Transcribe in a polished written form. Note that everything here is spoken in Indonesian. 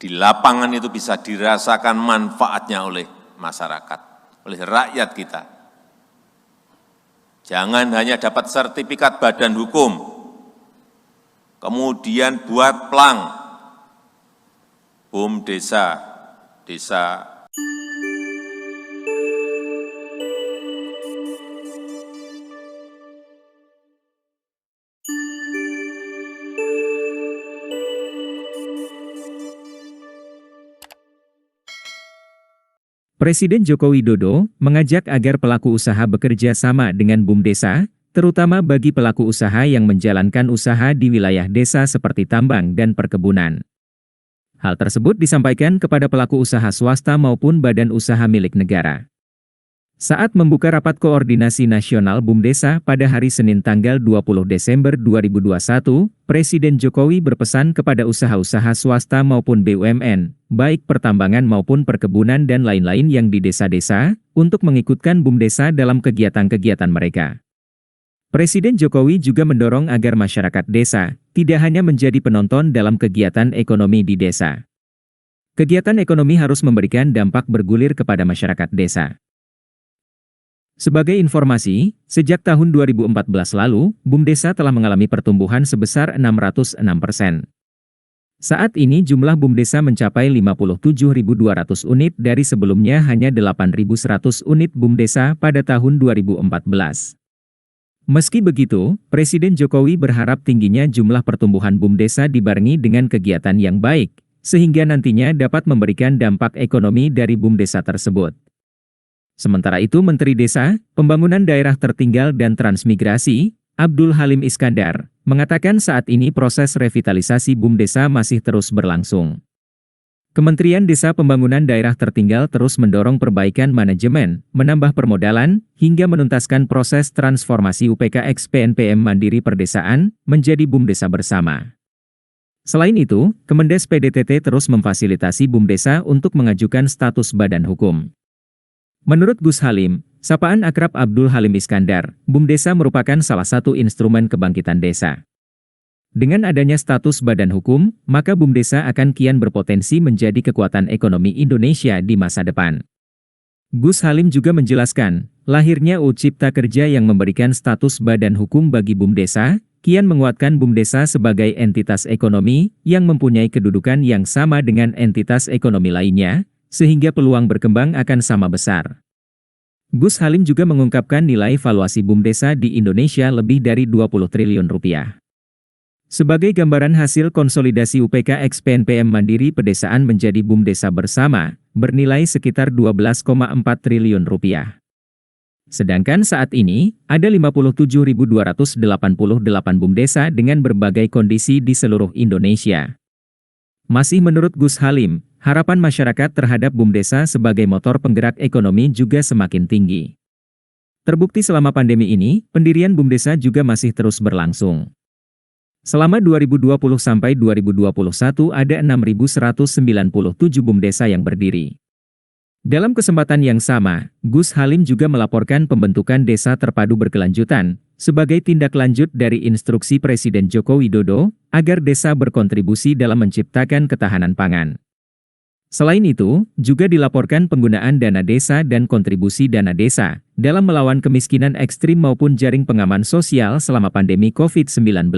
di lapangan itu bisa dirasakan manfaatnya oleh masyarakat, oleh rakyat kita. Jangan hanya dapat sertifikat badan hukum, kemudian buat plang, BUMDesa, desa. Presiden Joko Widodo mengajak agar pelaku usaha bekerja sama dengan BUMDesa, terutama bagi pelaku usaha yang menjalankan usaha di wilayah desa seperti tambang dan perkebunan. Hal tersebut disampaikan kepada pelaku usaha swasta maupun badan usaha milik negara. Saat membuka rapat koordinasi nasional BUMDesa pada hari Senin tanggal 20 Desember 2021, Presiden Jokowi berpesan kepada usaha-usaha swasta maupun BUMN, baik pertambangan maupun perkebunan dan lain-lain yang di desa-desa, untuk mengikutkan BUMDesa dalam kegiatan-kegiatan mereka. Presiden Jokowi juga mendorong agar masyarakat desa tidak hanya menjadi penonton dalam kegiatan ekonomi di desa. Kegiatan ekonomi harus memberikan dampak bergulir kepada masyarakat desa. Sebagai informasi, sejak tahun 2014 lalu, BUMDesa telah mengalami pertumbuhan sebesar 606%. Saat ini jumlah BUMDesa mencapai 57.200 unit dari sebelumnya hanya 8.100 unit BUMDesa pada tahun 2014. Meski begitu, Presiden Jokowi berharap tingginya jumlah pertumbuhan BUMDesa dibarengi dengan kegiatan yang baik, sehingga nantinya dapat memberikan dampak ekonomi dari BUMDesa tersebut. Sementara itu Menteri Desa, Pembangunan Daerah Tertinggal dan Transmigrasi, Abdul Halim Iskandar, mengatakan saat ini proses revitalisasi BUMDesa masih terus berlangsung. Kementerian Desa Pembangunan Daerah Tertinggal terus mendorong perbaikan manajemen, menambah permodalan, hingga menuntaskan proses transformasi UPKX PNPM Mandiri Perdesaan menjadi BUMDesa Bersama. Selain itu, Kemendes PDTT terus memfasilitasi BUMDesa untuk mengajukan status badan hukum. Menurut Gus Halim, sapaan akrab Abdul Halim Iskandar, BUMDesa merupakan salah satu instrumen kebangkitan desa. Dengan adanya status badan hukum, maka BUMDesa akan kian berpotensi menjadi kekuatan ekonomi Indonesia di masa depan. Gus Halim juga menjelaskan, lahirnya UU Cipta Kerja yang memberikan status badan hukum bagi BUMDesa, kian menguatkan BUMDesa sebagai entitas ekonomi yang mempunyai kedudukan yang sama dengan entitas ekonomi lainnya, sehingga peluang berkembang akan sama besar. Gus Halim juga mengungkapkan nilai valuasi BUMDesa di Indonesia lebih dari 20 triliun rupiah. Sebagai gambaran hasil konsolidasi UPKX PNPM Mandiri Pedesaan menjadi BUMDesa Bersama, bernilai sekitar 12,4 triliun rupiah. Sedangkan saat ini, ada 57.288 BUMDesa dengan berbagai kondisi di seluruh Indonesia. Masih menurut Gus Halim, harapan masyarakat terhadap BUMDesa sebagai motor penggerak ekonomi juga semakin tinggi. Terbukti selama pandemi ini, pendirian BUMDesa juga masih terus berlangsung. Selama 2020 sampai 2021 ada 6.197 BUMDesa yang berdiri. Dalam kesempatan yang sama, Gus Halim juga melaporkan pembentukan Desa Terpadu Berkelanjutan, sebagai tindak lanjut dari instruksi Presiden Joko Widodo, agar desa berkontribusi dalam menciptakan ketahanan pangan. Selain itu, juga dilaporkan penggunaan dana desa dan kontribusi dana desa, dalam melawan kemiskinan ekstrim maupun jaring pengaman sosial selama pandemi COVID-19.